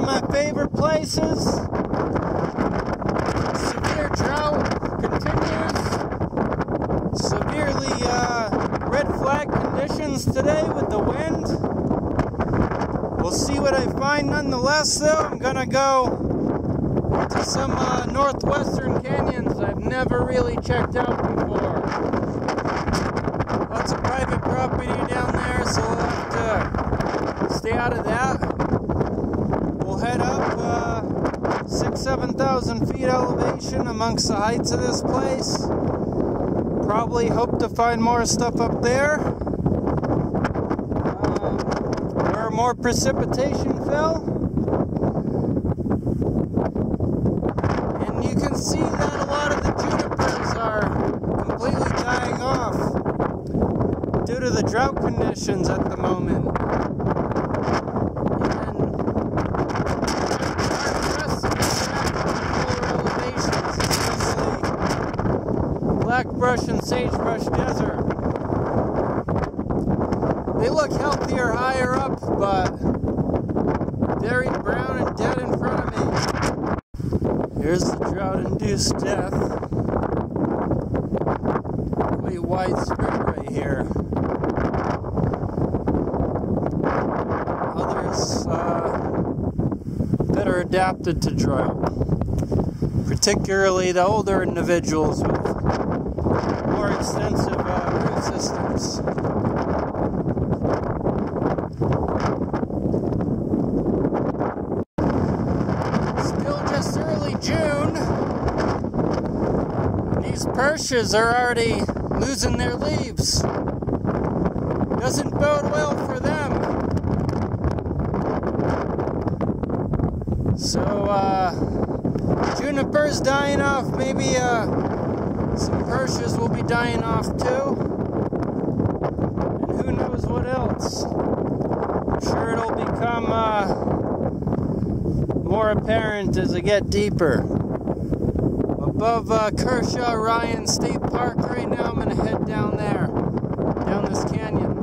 of my favorite places. Severe drought continues. Severely red flag conditions today with the wind. We'll see what I find nonetheless, though. I'm gonna go to some northwestern canyons I've never really checked out before. Lots of private property down there, so we'll have to stay out of that. We'll head up 6,000–7,000 feet elevation amongst the heights of this place. Probably hope to find more stuff up there. Where more precipitation fell. And you can see that a lot of the junipers are completely dying off due to the drought conditions at the moment. Blackbrush and sagebrush desert. They look healthier higher up, but very brown and dead in front of me. Here's the drought-induced death. Quite widespread right here. Others that are adapted to drought, particularly the older individuals with more extensive root systems. Still just early June. These perches are already losing their leaves. Doesn't bode well for them. So, junipers dying off, maybe some perches will be dying off too, and who knows what else. I'm sure it'll become more apparent as I get deeper. Above Kershaw-Ryan State Park right now. I'm gonna head down there, down this canyon.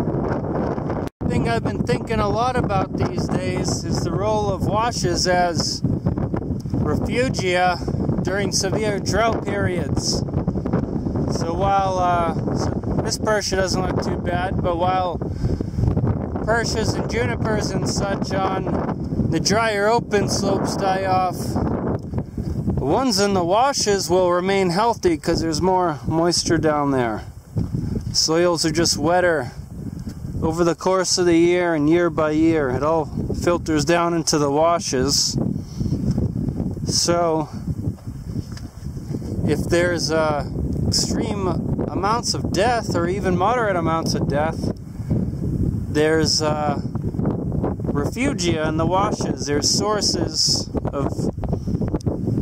The thing I've been thinking a lot about these days is the role of washes as refugia during severe drought periods. So while this percha doesn't look too bad, but while perches and junipers and such on the drier open slopes die off, the ones in the washes will remain healthy because there's more moisture down there. Soils are just wetter over the course of the year and year by year. It all filters down into the washes. So if there's extreme amounts of death, or even moderate amounts of death, there's refugia in the washes. There's sources of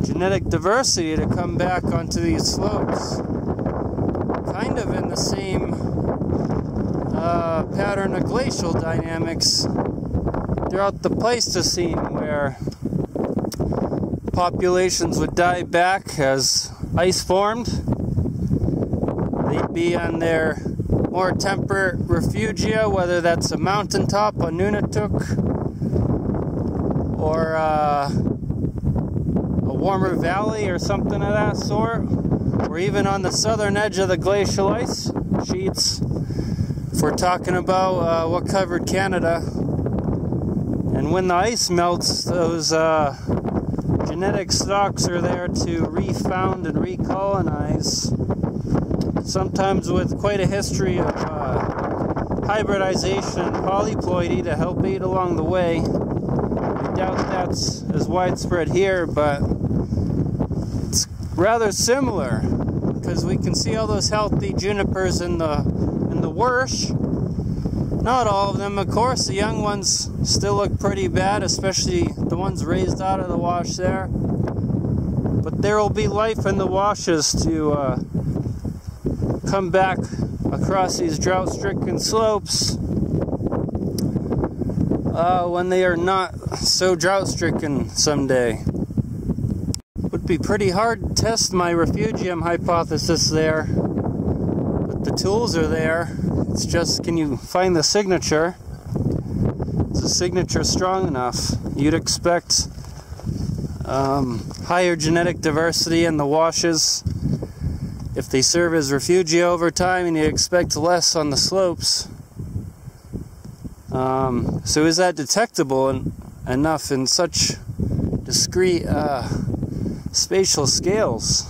genetic diversity to come back onto these slopes. Kind of in the same pattern of glacial dynamics throughout the Pleistocene, where populations would die back as ice formed. They'd be on their more temperate refugia, whether that's a mountaintop on Nunatak or a warmer valley or something of that sort, or even on the southern edge of the glacial ice sheets, if we're talking about what covered Canada. And when the ice melts, those genetic stocks are there to refound and recolonize, sometimes with quite a history of hybridization and polyploidy to help aid along the way. I doubt that's as widespread here, but it's rather similar, because we can see all those healthy junipers in the Wersh. Not all of them, of course. The young ones still look pretty bad, especially the ones raised out of the wash there. But there will be life in the washes to come back across these drought-stricken slopes when they are not so drought-stricken someday. Would be pretty hard to test my refugium hypothesis there, but the tools are there. It's just, can you find the signature? Is the signature strong enough? you'd expect higher genetic diversity in the washes. If they serve as refugia over time, and you'd expect less on the slopes. So is that detectable enough in such discrete spatial scales?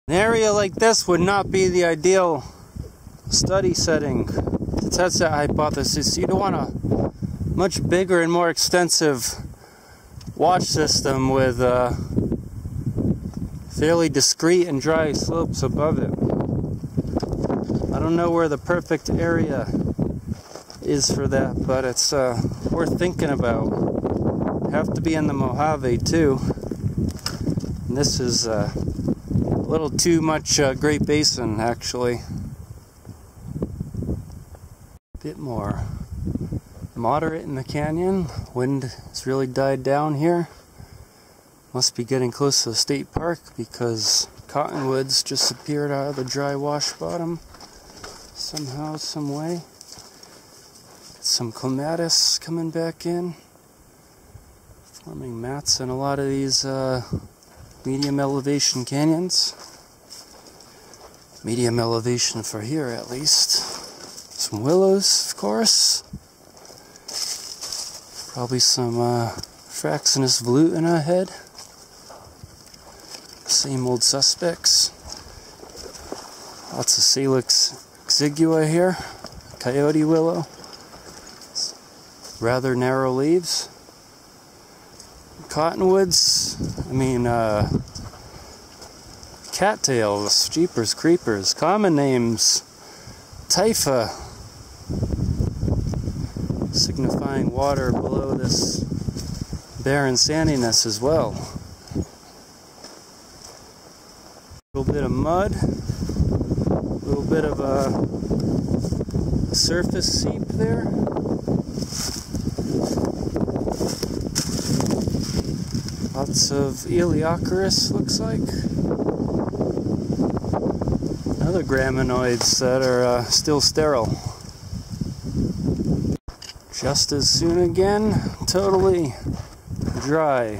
An area like this would not be the ideal study setting to test that hypothesis. You'd want a much bigger and more extensive wash system with fairly discrete and dry slopes above it. I don't know where the perfect area is for that, but it's worth thinking about. Have to be in the Mojave too. And this is a little too much Great Basin, actually. A bit more moderate in the canyon. Wind has really died down here. Must be getting close to the state park because cottonwoods just appeared out of the dry wash bottom somehow, some way. Some clematis coming back in, forming mats in a lot of these medium elevation canyons. Medium elevation for here, at least. Some willows, of course. Probably some Fraxinus volutina ahead. Same old suspects. Lots of Salix exigua here. Coyote willow. Rather narrow leaves. Cottonwoods, cattails, jeepers creepers, common names, typha, signifying water below this barren sandiness as well. A little bit of mud, a little bit of a surface seep there. Lots of Eleocharis, looks like. Other graminoids that are still sterile. Just as soon again, totally dry.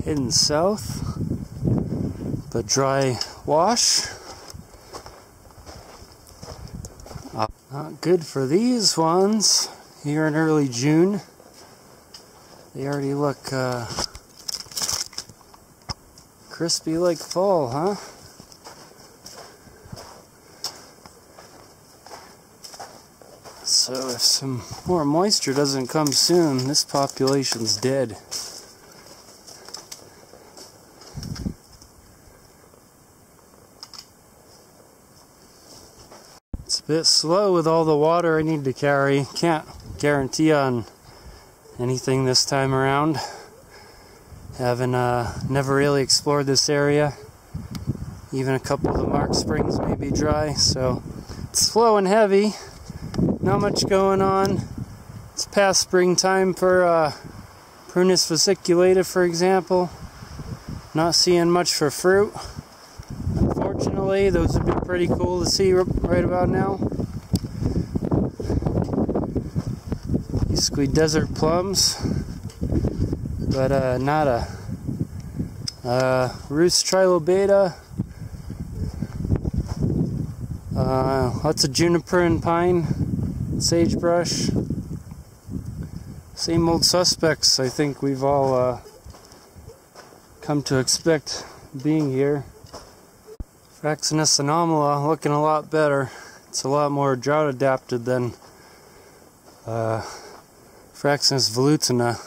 Heading south, but dry wash. Not good for these ones here in early June. They already look crispy like fall, huh? So if some more moisture doesn't come soon, this population's dead. It's a bit slow with all the water I need to carry. Can't guarantee on anything this time around. Haven't never really explored this area. Even a couple of the marked springs may be dry, so it's slow and heavy. Not much going on. It's past springtime for Prunus fasciculated, for example. Not seeing much for fruit. Unfortunately, those would be pretty cool to see right about now. Basically desert plums, but not a Rus trilobeta. Lots of juniper and pine, sagebrush. Same old suspects I think we've all come to expect being here. Fraxinus anomala looking a lot better. It's a lot more drought adapted than Fraxinus volutina.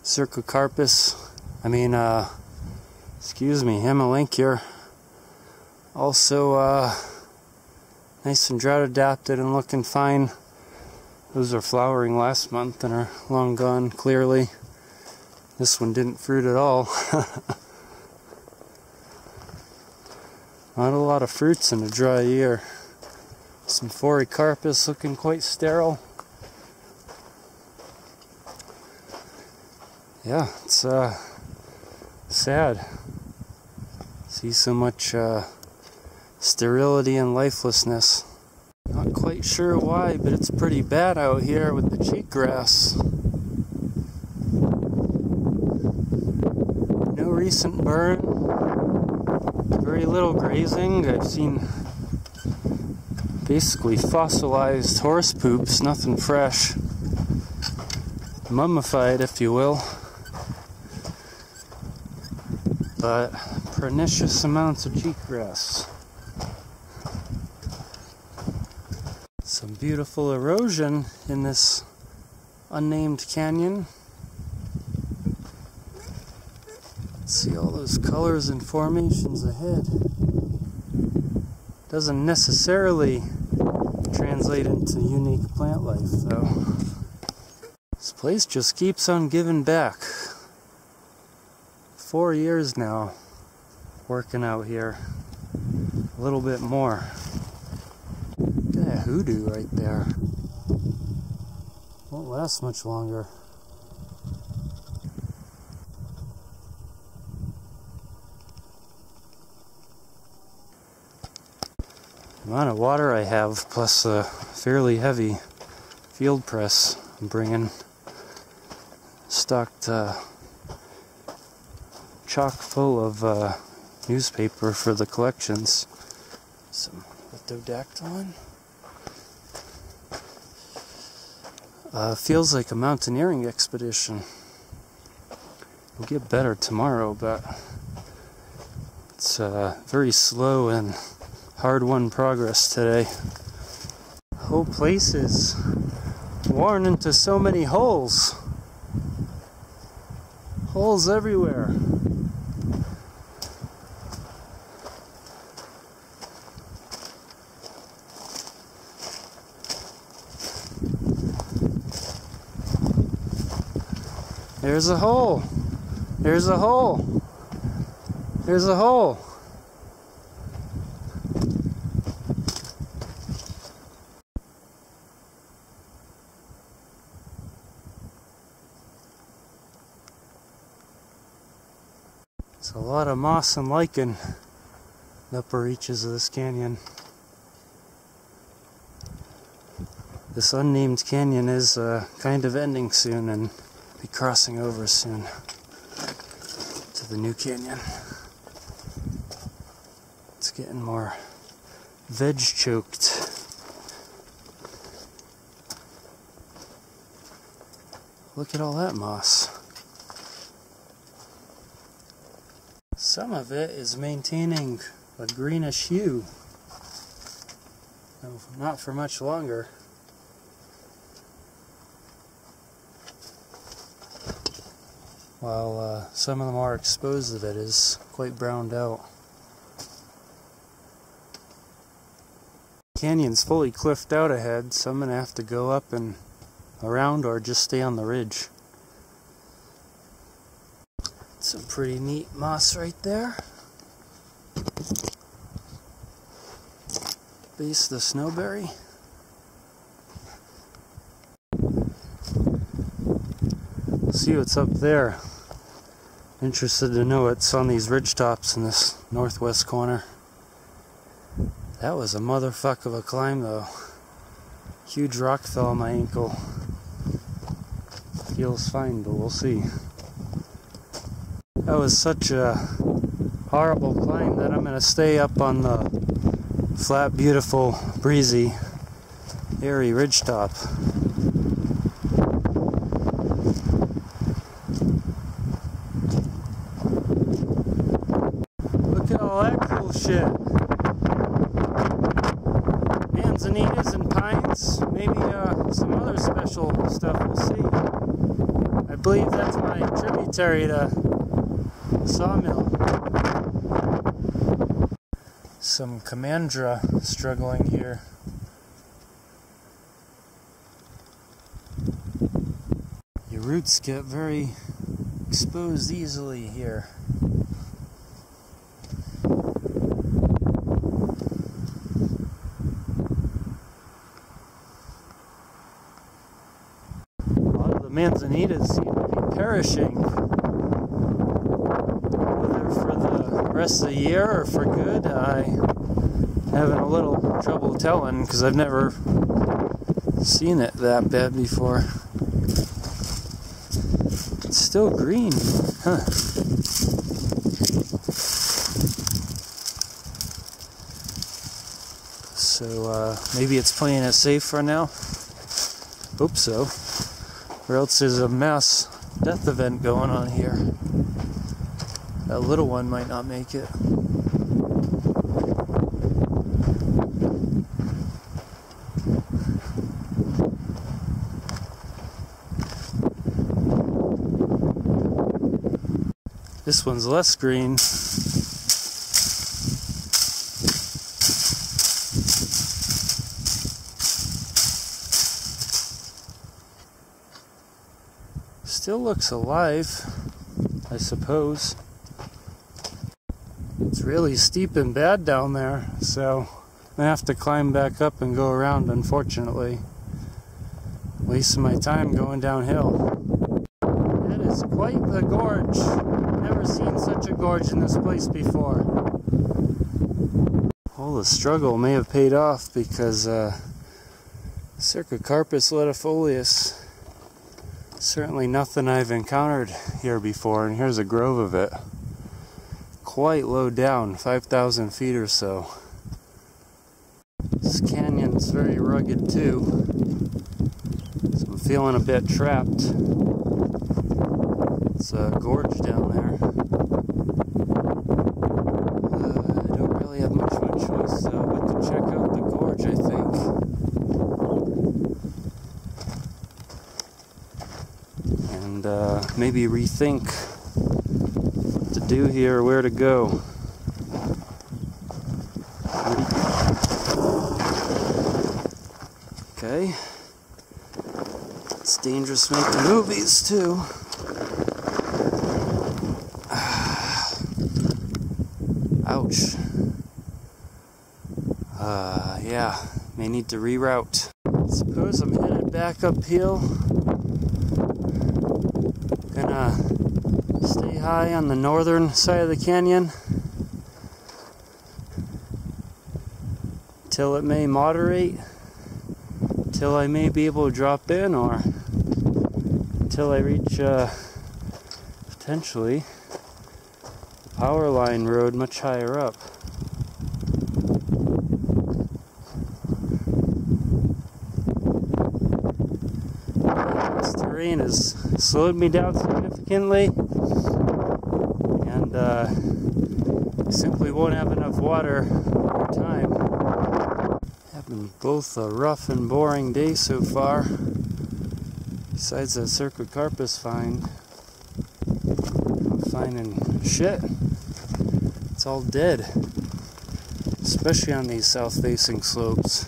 Circocarpus, Hemilincure. Also nice and drought adapted and looking fine. Those are flowering last month and are long gone, clearly. This one didn't fruit at all. Not a lot of fruits in a dry year. Some Phoricarpus looking quite sterile. Yeah, it's sad. See so much sterility and lifelessness. Not quite sure why, but it's pretty bad out here with the cheatgrass. No recent burn, very little grazing. I've seen basically fossilized horse poops, nothing fresh. Mummified, if you will. But pernicious amounts of cheatgrass. Some beautiful erosion in this unnamed canyon. See all those colors and formations ahead. Doesn't necessarily translate into unique plant life, though. This place just keeps on giving back. 4 years now working out here. A little bit more. Look at that hoodoo right there. Won't last much longer. The amount of water I have, plus a fairly heavy field press I'm bringing, stocked chock full of newspaper for the collections. Some leptodactylon. Feels like a mountaineering expedition. It'll get better tomorrow, but it's very slow and hard-won progress today. The whole place is worn into so many holes. Holes everywhere. There's a hole. There's a hole. There's a hole. There's a lot of moss and lichen in the upper reaches of this canyon. This unnamed canyon is kind of ending soon and be crossing over soon to the new canyon. It's getting more veg choked. Look at all that moss. Some of it is maintaining a greenish hue. No, not for much longer. While some of the more exposed of it is quite browned out. Canyon's fully cliffed out ahead, so I'm going to have to go up and around or just stay on the ridge. Some pretty neat moss right there. Base of the snowberry. See what's up there. Interested to know what's on these ridge tops in this northwest corner. That was a motherfuck of a climb though. Huge rock fell on my ankle. Feels fine, but we'll see. That was such a horrible climb that I'm going to stay up on the flat, beautiful, breezy, airy ridge top. Look at all that cool shit. Manzanitas and pines, maybe some other special stuff, we'll see. I believe that's my tributary to sawmill. Some Commandra struggling here. Your roots get very exposed easily here. A lot of the manzanitas seem to be perishing. Whether for the rest of the year or for good, I having a little trouble telling because I've never seen it that bad before. It's still green, huh? So maybe it's playing it safe for now. Hope so. Or else there's a mass death event going on here. That little one might not make it. This one's less green. Still looks alive, I suppose. It's really steep and bad down there, so I have to climb back up and go around, unfortunately. Wasting my time going downhill. It is quite the gorge. Never seen such a gorge in this place before. All the struggle may have paid off because Cercocarpus latifolius, certainly nothing I've encountered here before, and here's a grove of it. Quite low down, 5,000 feet or so. This canyon's very rugged too, so I'm feeling a bit trapped. It's a gorge down there. I don't really have much of a choice though but to check out the gorge, I think. And maybe rethink what to do here, where to go. Okay. It's dangerous making movies too. Ouch. Yeah, may need to reroute. Suppose I'm headed back uphill. Gonna stay high on the northern side of the canyon till it may moderate, till I may be able to drop in, or until I reach potentially the power line road much higher up. This terrain has slowed me down significantly, and I simply won't have enough water or time. Having both a rough and boring day so far. Besides that Cercocarpus find, I'm finding shit. It's all dead, especially on these south-facing slopes.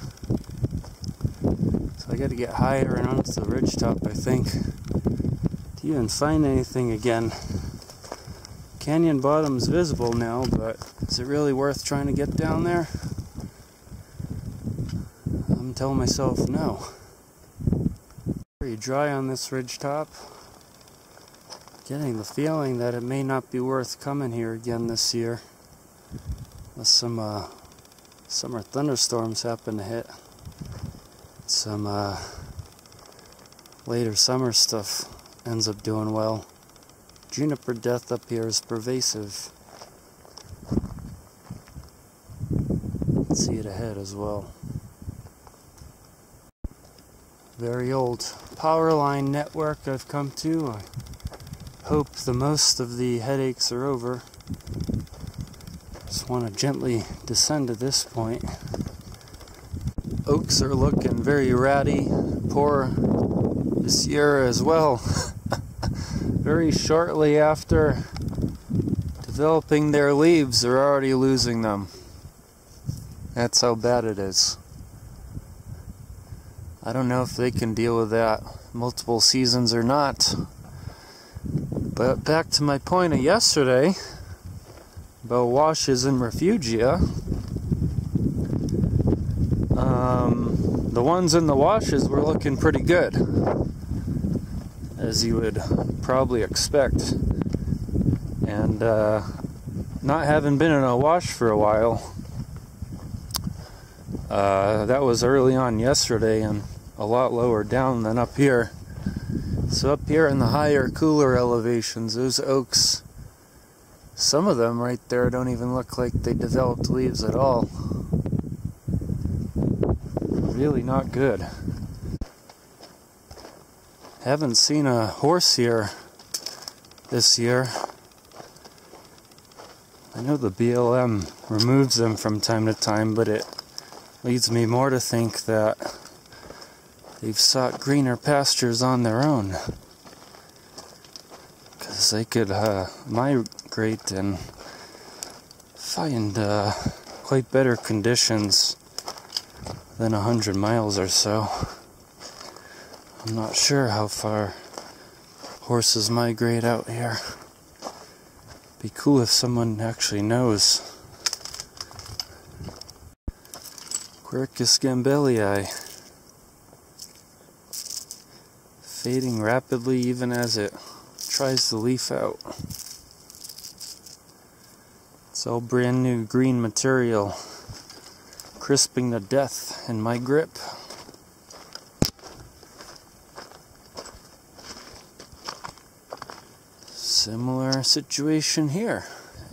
So I got to get higher and onto the ridgetop, I think, to even find anything again. Canyon bottom's visible now, but is it really worth trying to get down there? I'm telling myself no. Very dry on this ridgetop. Getting the feeling that it may not be worth coming here again this year, unless some summer thunderstorms happen to hit. Some later summer stuff ends up doing well. Juniper death up here is pervasive. Let's see it ahead as well. Very old power line network I've come to. I hope the most of the headaches are over. Just want to gently descend to this point. Oaks are looking very ratty, poor this year as well. Very shortly after developing their leaves, they're already losing them. That's how bad it is. I don't know if they can deal with that multiple seasons or not. But back to my point of yesterday about washes and refugia. The ones in the washes were looking pretty good, as you would probably expect. And not having been in a wash for a while, That was early on yesterday and a lot lower down than up here. So up here in the higher, cooler elevations, those oaks, some of them right there don't even look like they developed leaves at all. Really not good. Haven't seen a horse here this year. I know the BLM removes them from time to time, but it leads me more to think that they've sought greener pastures on their own. Because they could migrate and find quite better conditions than 100 miles or so. I'm not sure how far horses migrate out here. Be cool if someone actually knows. Quercus gambellii. Fading rapidly even as it tries to leaf out. It's all brand new green material, crisping to death in my grip. Similar situation here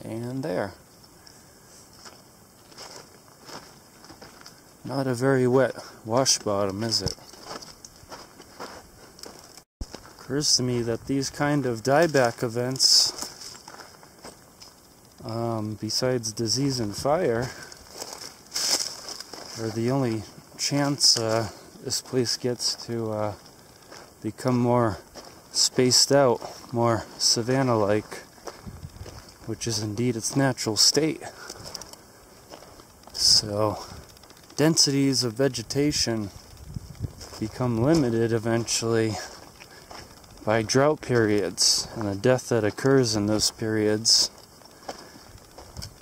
and there. Not a very wet wash bottom, is it? Occurs to me that these kind of dieback events, besides disease and fire, are the only chance this place gets to become more spaced out, more savanna-like, which is indeed its natural state. So, densities of vegetation become limited eventually by drought periods and the death that occurs in those periods,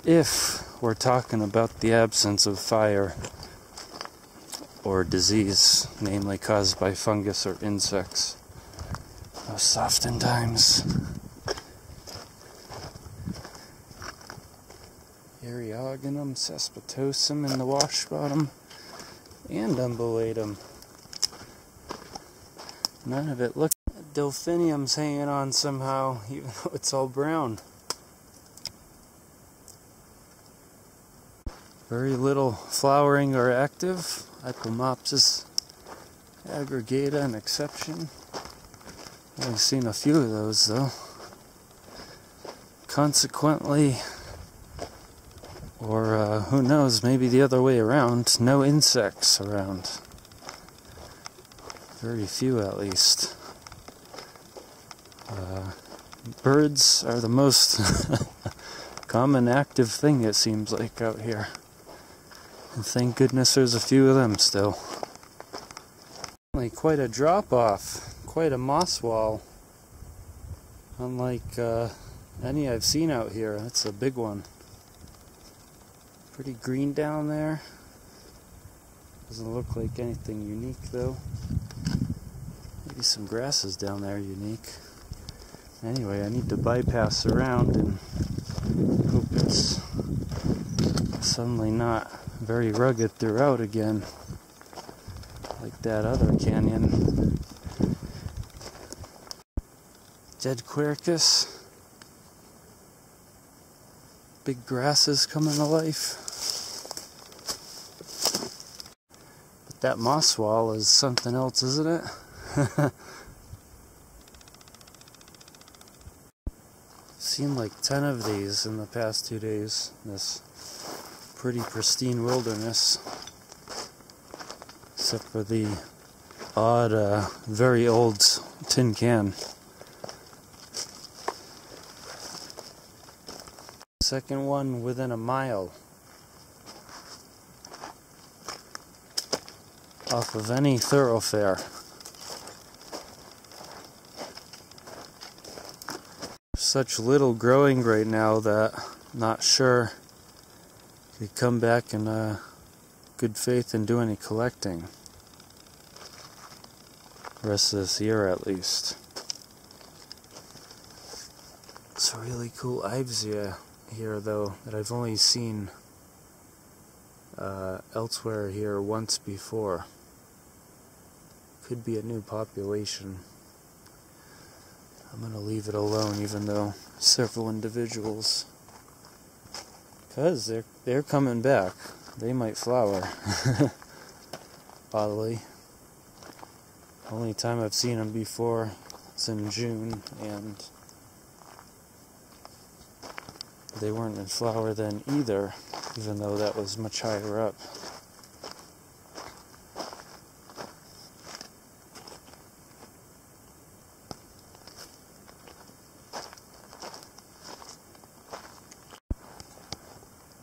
if we're talking about the absence of fire or disease, namely caused by fungus or insects. Most oftentimes. Eriogonum, cespitosum in the wash bottom, and umbulatum. None of it looks. Delphinium's hanging on somehow, even though it's all brown. Very little flowering or active. Ipomopsis aggregata, an exception. I've only seen a few of those though. Consequently, or who knows, maybe the other way around, no insects around. Very few at least. Birds are the most common active thing, it seems like, out here. And thank goodness there's a few of them still. Quite a drop-off, quite a moss wall. Unlike any I've seen out here. That's a big one. Pretty green down there. Doesn't look like anything unique though. Maybe some grasses down there unique. Anyway, I need to bypass around and hope it's suddenly not very rugged throughout again, like that other canyon. Dead quercus. Big grasses coming to life. But that moss wall is something else, isn't it? Seen like 10 of these in the past 2 days. This pretty pristine wilderness, except for the odd, very old tin can. Second one within a mile off of any thoroughfare. Such little growing right now that I'm not sure could come back in good faith and do any collecting. The rest of this year at least. It's a really cool Ivesea here though that I've only seen elsewhere here once before. Could be a new population. I'm going to leave it alone even though several individuals, because they're coming back. They might flower. Oddly. Only time I've seen them before is in June, and they weren't in flower then either, even though that was much higher up.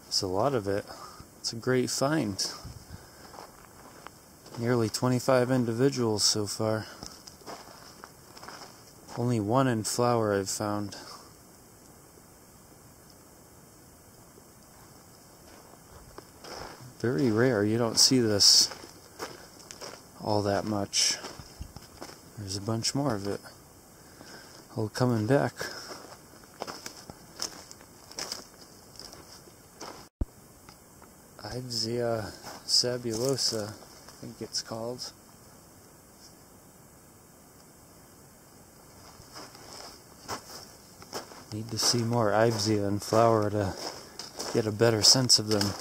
There's a lot of it. It's a great find. Nearly 25 individuals so far. Only one in flower I've found. Very rare. You don't see this all that much. There's a bunch more of it. All coming back. Ivsia sabulosa, I think it's called. Need to see more Ivsia in flower to get a better sense of them.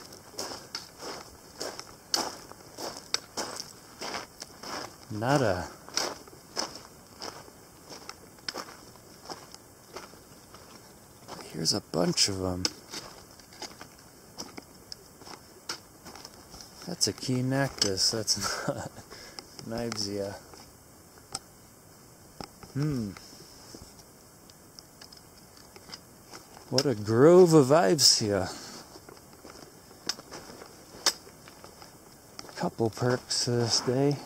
Nada. Here's a bunch of them. That's a Chenactus, that's not an Ivsia. What a grove of Ivsia. Couple perks this day.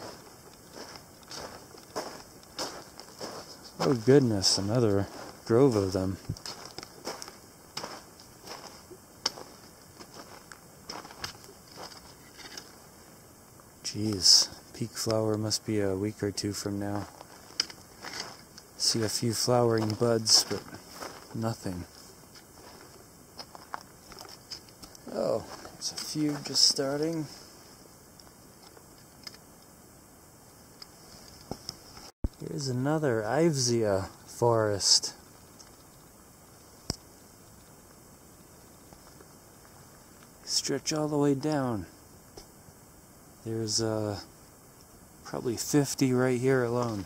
Oh goodness, another grove of them. Jeez, peak flower must be a week or two from now. See a few flowering buds, but nothing. Oh, there's a few just starting. Here's another Ivsia forest. Stretch all the way down. There's probably 50 right here alone.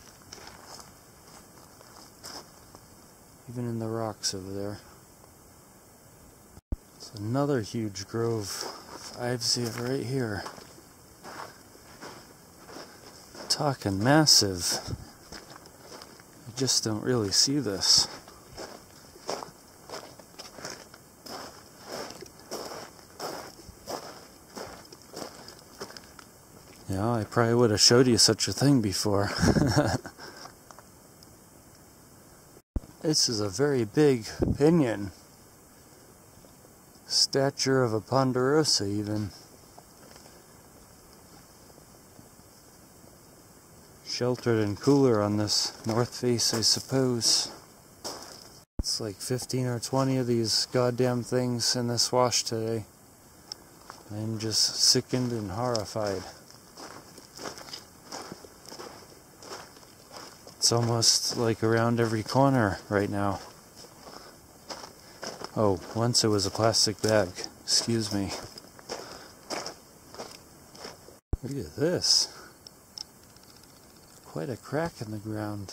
Even in the rocks over there. It's another huge grove of Ivsia right here. Talking massive. You just don't really see this. Yeah, I probably would have showed you such a thing before. This is a very big pinyon. Stature of a ponderosa even. Sheltered and cooler on this north face, I suppose. It's like 15 or 20 of these goddamn things in this wash today. I'm just sickened and horrified. It's almost like around every corner right now. Oh, once it was a plastic bag. Excuse me. Look at this. Quite a crack in the ground.